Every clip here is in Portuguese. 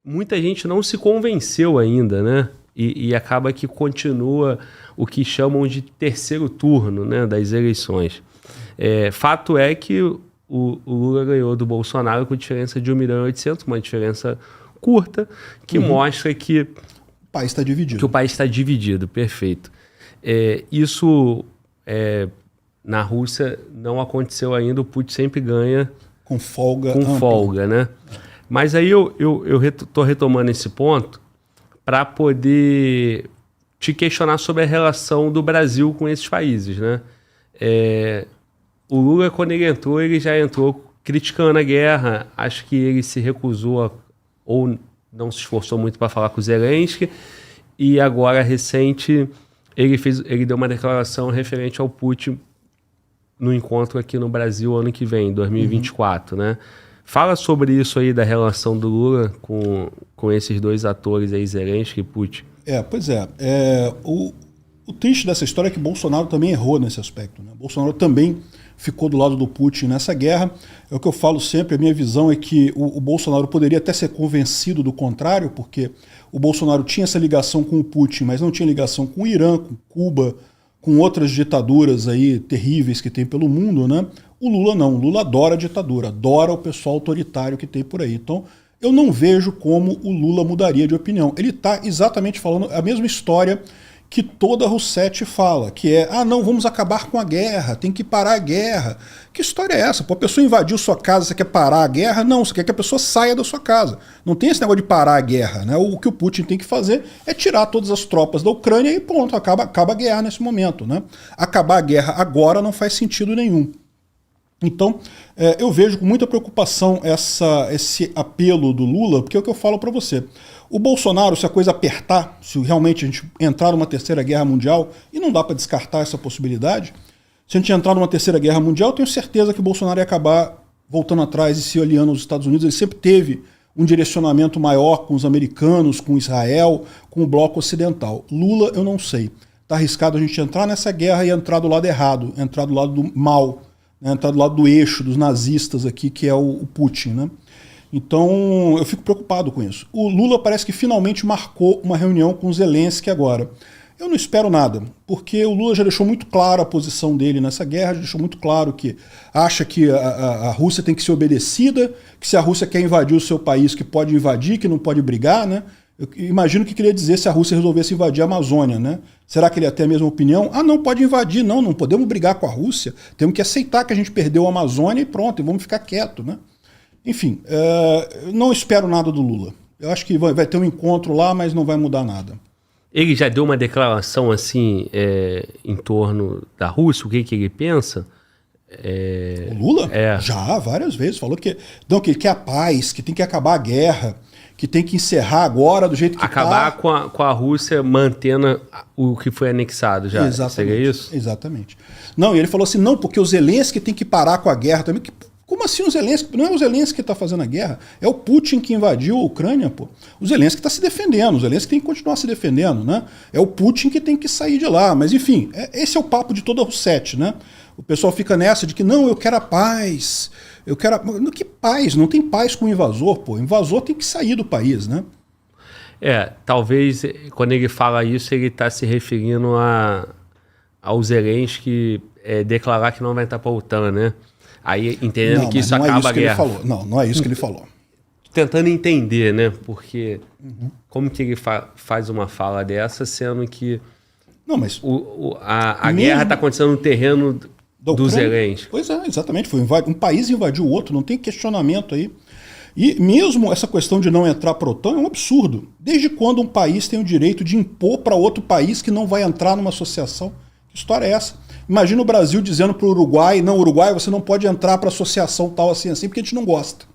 muita gente não se convenceu ainda, né? E acaba que continua o que chamam de terceiro turno, né, das eleições. Fato é que o Lula ganhou do Bolsonaro com diferença de 1.800.000, uma diferença curta, que mostra que o país está dividido. Que o país está dividido, perfeito. Isso na Rússia não aconteceu ainda, o Putin sempre ganha com folga. Né? Mas aí eu estou retomando esse ponto para poder te questionar sobre a relação do Brasil com esses países, né? O Lula, quando ele entrou, ele já entrou criticando a guerra. Acho que ele se recusou ou não se esforçou muito para falar com o Zelensky. E agora, recente, ele deu uma declaração referente ao Putin no encontro aqui no Brasil ano que vem, 2024, né? Fala sobre isso aí, da relação do Lula com esses dois atores aí, Zelensky e Putin. Pois é. O triste dessa história é que Bolsonaro também errou nesse aspecto, né? Bolsonaro também ficou do lado do Putin nessa guerra. É o que eu falo sempre, a minha visão é que o Bolsonaro poderia até ser convencido do contrário, porque o Bolsonaro tinha essa ligação com o Putin, mas não tinha ligação com o Irã, com Cuba, com outras ditaduras aí terríveis que tem pelo mundo, né? O Lula não. O Lula adora a ditadura, adora o pessoal autoritário que tem por aí. Então, eu não vejo como o Lula mudaria de opinião. Ele está exatamente falando a mesma história que toda Rousseff fala, que é, não, vamos acabar com a guerra, tem que parar a guerra. Que história é essa? Pô, a pessoa invadiu sua casa, você quer parar a guerra? Não, você quer que a pessoa saia da sua casa. Não tem esse negócio de parar a guerra, né? O que o Putin tem que fazer é tirar todas as tropas da Ucrânia e pronto, acaba a guerra nesse momento, né? Acabar a guerra agora não faz sentido nenhum. Então, eu vejo com muita preocupação esse apelo do Lula, porque é o que eu falo para você. O Bolsonaro, se a coisa apertar, se realmente a gente entrar numa terceira guerra mundial, e não dá para descartar essa possibilidade, se a gente entrar numa terceira guerra mundial, eu tenho certeza que o Bolsonaro ia acabar voltando atrás e se aliando aos Estados Unidos. Ele sempre teve um direcionamento maior com os americanos, com Israel, com o bloco ocidental. Lula, eu não sei. Está arriscado a gente entrar nessa guerra e entrar do lado errado, entrar do lado do mal, né, entrar do lado do eixo, dos nazistas aqui, que é o Putin, né? Então, eu fico preocupado com isso. O Lula parece que finalmente marcou uma reunião com o Zelensky agora. Eu não espero nada, porque o Lula já deixou muito claro a posição dele nessa guerra, já deixou muito claro que acha que a Rússia tem que ser obedecida, que se a Rússia quer invadir o seu país, que pode invadir, que não pode brigar, né? Eu imagino o que queria dizer se a Rússia resolvesse invadir a Amazônia, né? Será que ele ia ter a mesma opinião? Não pode invadir, não podemos brigar com a Rússia, temos que aceitar que a gente perdeu a Amazônia e pronto, e vamos ficar quieto, né? Enfim, não espero nada do Lula. Eu acho que vai ter um encontro lá, mas não vai mudar nada. Ele já deu uma declaração assim em torno da Rússia, o que ele pensa? O Lula? Já, várias vezes. Falou que ele quer a paz, que tem que acabar a guerra, que tem que encerrar agora do jeito que acabar com a Rússia mantendo o que foi anexado já. Exatamente. Seria isso? Exatamente. Não, e ele falou assim, não, porque o Zelensky tem que parar com a guerra também. Como assim o Zelensky? Não é o Zelensky que está fazendo a guerra, é o Putin que invadiu a Ucrânia, pô. O Zelensky está se defendendo, o Zelensky tem que continuar se defendendo, né? É o Putin que tem que sair de lá. Mas enfim, esse é o papo de toda a Rousseff, né? O pessoal fica nessa de que não, eu quero a paz, eu quero a... Que paz? Não tem paz com o invasor, pô. O invasor tem que sair do país, né? Talvez quando ele fala isso, ele está se referindo ao Zelensky declarar que não vai entrar para a OTAN, né? Aí entendendo que isso acaba a guerra. Não é isso que ele falou. Tentando entender, né? Porque como que ele faz uma fala dessa, sendo que a guerra está acontecendo no terreno do Zelensky. Pois é, exatamente. Um país invadiu o outro, não tem questionamento aí. E mesmo essa questão de não entrar para a OTAN é um absurdo. Desde quando um país tem o direito de impor para outro país que não vai entrar numa associação? Que história é essa? Imagina o Brasil dizendo para o Uruguai, não, Uruguai, você não pode entrar para associação tal assim, porque a gente não gosta.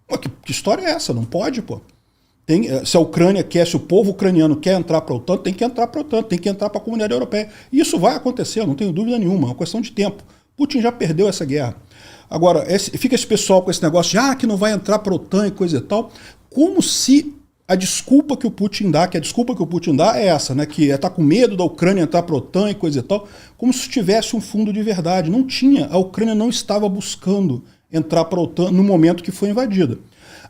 Pô, que história é essa? Não pode, pô. Se a Ucrânia quer, se o povo ucraniano quer entrar para a OTAN, tem que entrar para a OTAN, tem que entrar para a comunidade europeia. E isso vai acontecer, não tenho dúvida nenhuma, é uma questão de tempo. Putin já perdeu essa guerra. Agora, fica esse pessoal com esse negócio de que não vai entrar para a OTAN e coisa e tal, como se a desculpa que o Putin dá, é essa, né? Que tá com medo da Ucrânia entrar para a OTAN e coisa e tal, como se tivesse um fundo de verdade. Não tinha, a Ucrânia não estava buscando entrar para a OTAN no momento que foi invadida.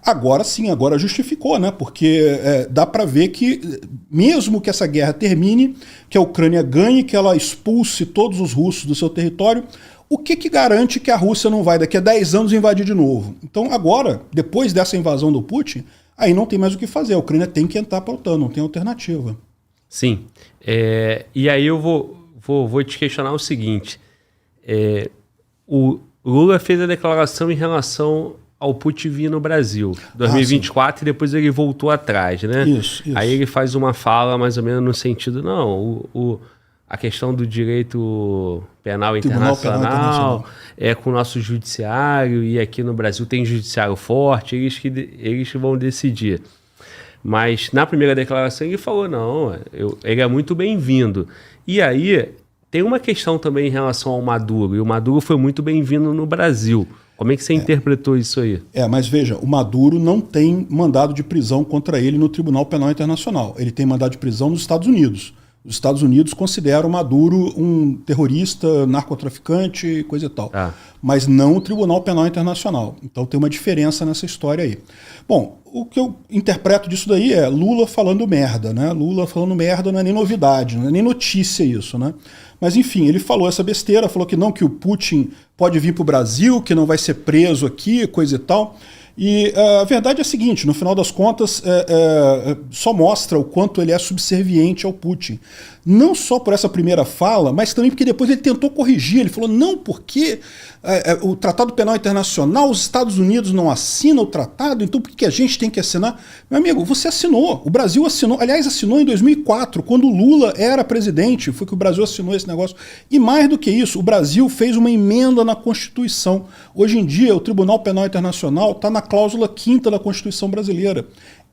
Agora sim, agora justificou, né? Porque dá para ver que, mesmo que essa guerra termine, que a Ucrânia ganhe, que ela expulse todos os russos do seu território, o que garante que a Rússia não vai daqui a 10 anos invadir de novo? Então agora, depois dessa invasão do Putin, aí não tem mais o que fazer. A Ucrânia tem que entrar para a OTAN, não tem alternativa. Sim. E aí eu vou te questionar o seguinte. O Lula fez a declaração em relação ao Putin vir no Brasil, 2024, e depois ele voltou atrás, né? Isso. Aí ele faz uma fala mais ou menos no sentido, não, a questão do direito penal internacional é com o nosso judiciário, e aqui no Brasil tem judiciário forte, eles que vão decidir. Mas na primeira declaração ele falou, não, ele é muito bem-vindo. E aí tem uma questão também em relação ao Maduro, e o Maduro foi muito bem-vindo no Brasil. Como é que você interpretou isso aí? Mas veja, o Maduro não tem mandado de prisão contra ele no Tribunal Penal Internacional. Ele tem mandado de prisão nos Estados Unidos. Os Estados Unidos consideram o Maduro um terrorista, narcotraficante, coisa e tal. Mas não o Tribunal Penal Internacional. Então tem uma diferença nessa história aí. Bom, o que eu interpreto disso daí é Lula falando merda, né? Lula falando merda não é nem novidade, não é nem notícia isso, né? Mas enfim, ele falou essa besteira, falou que não, que o Putin pode vir para o Brasil, que não vai ser preso aqui, coisa e tal. E a verdade é a seguinte, no final das contas, só mostra o quanto ele é subserviente ao Putin. Não só por essa primeira fala, mas também porque depois ele tentou corrigir. Ele falou, não, porque o Tratado Penal Internacional, os Estados Unidos não assinam o tratado, então por que a gente tem que assinar? Meu amigo, você assinou, o Brasil assinou, aliás, assinou em 2004, quando o Lula era presidente, foi que o Brasil assinou esse negócio. E mais do que isso, o Brasil fez uma emenda na Constituição. Hoje em dia, o Tribunal Penal Internacional está na cláusula 5ª da Constituição brasileira.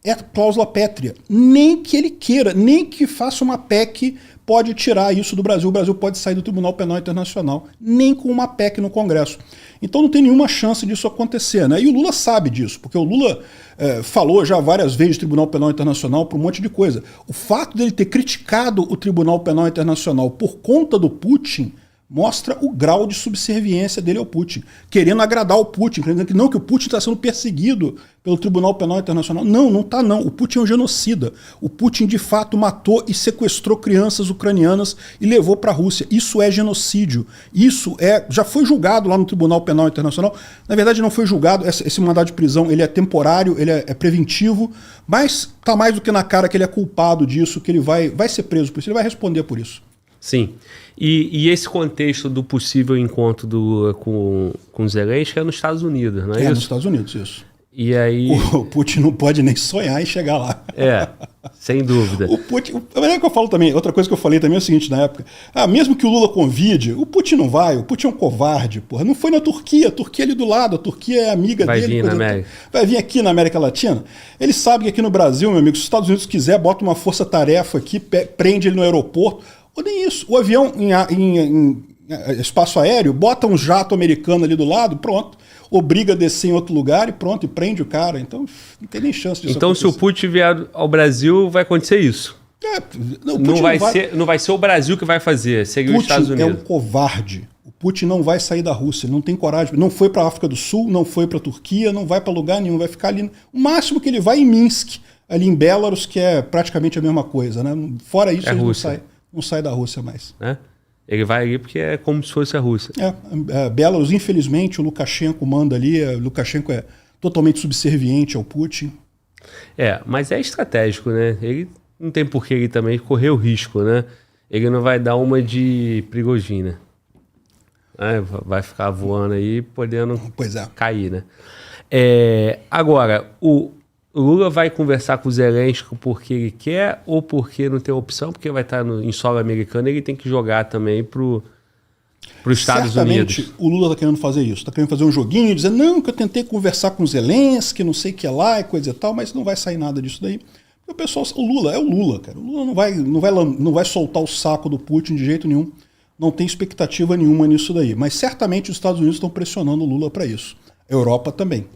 É cláusula pétrea. Nem que ele queira, nem que faça uma PEC pode tirar isso do Brasil. O Brasil pode sair do Tribunal Penal Internacional, nem com uma PEC no Congresso. Então não tem nenhuma chance disso acontecer, né? E o Lula sabe disso, porque o Lula falou já várias vezes de Tribunal Penal Internacional por um monte de coisa. O fato dele ter criticado o Tribunal Penal Internacional por conta do Putin mostra o grau de subserviência dele ao Putin, querendo agradar o Putin, querendo que não, que o Putin está sendo perseguido pelo Tribunal Penal Internacional. Não, não está não. O Putin é um genocida. O Putin de fato matou e sequestrou crianças ucranianas e levou para a Rússia. Isso é genocídio. Isso já foi julgado lá no Tribunal Penal Internacional. Na verdade não foi julgado, esse mandado de prisão ele é temporário, ele é preventivo, mas está mais do que na cara que ele é culpado disso, que ele vai ser preso por isso, ele vai responder por isso. Sim. E esse contexto do possível encontro do Lula com Zelensky é nos Estados Unidos, não é isso? É nos Estados Unidos, isso. E aí... O Putin não pode nem sonhar em chegar lá. Sem dúvida. O Putin... A maneira que eu falo também, outra coisa que eu falei também é o seguinte na época, mesmo que o Lula convide, o Putin não vai, o Putin é um covarde, porra. Não foi na Turquia, a Turquia é ali do lado, a Turquia é amiga dele. Vai vir na América. Vai vir aqui na América Latina. Ele sabe que aqui no Brasil, meu amigo, se os Estados Unidos quiser, bota uma força-tarefa aqui, prende ele no aeroporto. Ou nem isso. O avião em espaço aéreo, bota um jato americano ali do lado, pronto. Obriga a descer em outro lugar e pronto, e prende o cara. Então não tem nem chance disso acontecer. Se o Putin vier ao Brasil, vai acontecer isso. Não vai ser o Brasil que vai fazer, seria os Estados Unidos. Putin é um covarde. O Putin não vai sair da Rússia, ele não tem coragem. Não foi para a África do Sul, não foi para a Turquia, não vai para lugar nenhum, vai ficar ali. O máximo que ele vai em Minsk, ali em Belarus, que é praticamente a mesma coisa, né? Fora isso, ele não sai da Rússia mais. Ele vai ali porque é como se fosse a Rússia. Belarus, infelizmente, o Lukashenko manda ali. O Lukashenko é totalmente subserviente ao Putin. Mas é estratégico, né? Ele não tem por que ele também correr o risco, né? Ele não vai dar uma de Prigozhin, né? Vai ficar voando aí, podendo cair, né? Agora, o Lula vai conversar com o Zelensky porque ele quer ou porque não tem opção, porque vai estar em solo americano e ele tem que jogar também para os Estados Unidos. Certamente o Lula está querendo fazer isso, está querendo fazer um joguinho, dizer, não, que eu tentei conversar com o Zelensky, não sei o que é lá e coisa e tal, mas não vai sair nada disso daí. O pessoal, o Lula é o Lula, cara. O Lula não vai soltar o saco do Putin de jeito nenhum, não tem expectativa nenhuma nisso daí. Mas certamente os Estados Unidos estão pressionando o Lula para isso. A Europa também.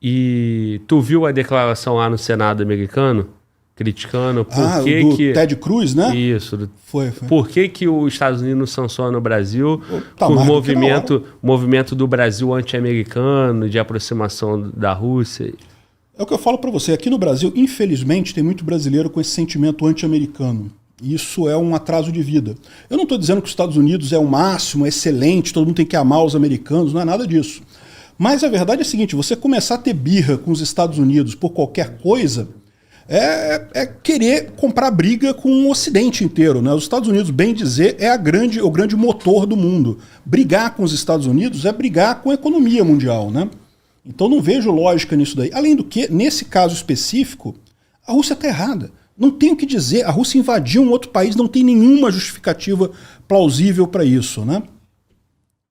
E tu viu a declaração lá no Senado americano criticando do Ted Cruz, né? Isso. Foi. Por que os Estados Unidos sancionam o Brasil? Tá, por movimento do Brasil anti-americano, de aproximação da Rússia. É o que eu falo para você. Aqui no Brasil, infelizmente, tem muito brasileiro com esse sentimento anti-americano. Isso é um atraso de vida. Eu não estou dizendo que os Estados Unidos é o máximo, é excelente, todo mundo tem que amar os americanos, não é nada disso. Mas a verdade é a seguinte, você começar a ter birra com os Estados Unidos por qualquer coisa é querer comprar briga com o Ocidente inteiro, né? Os Estados Unidos, bem dizer, é o grande motor do mundo. Brigar com os Estados Unidos é brigar com a economia mundial, né? Então não vejo lógica nisso daí. Além do que, nesse caso específico, a Rússia está errada. Não tem o que dizer. A Rússia invadiu um outro país, não tem nenhuma justificativa plausível para isso, né?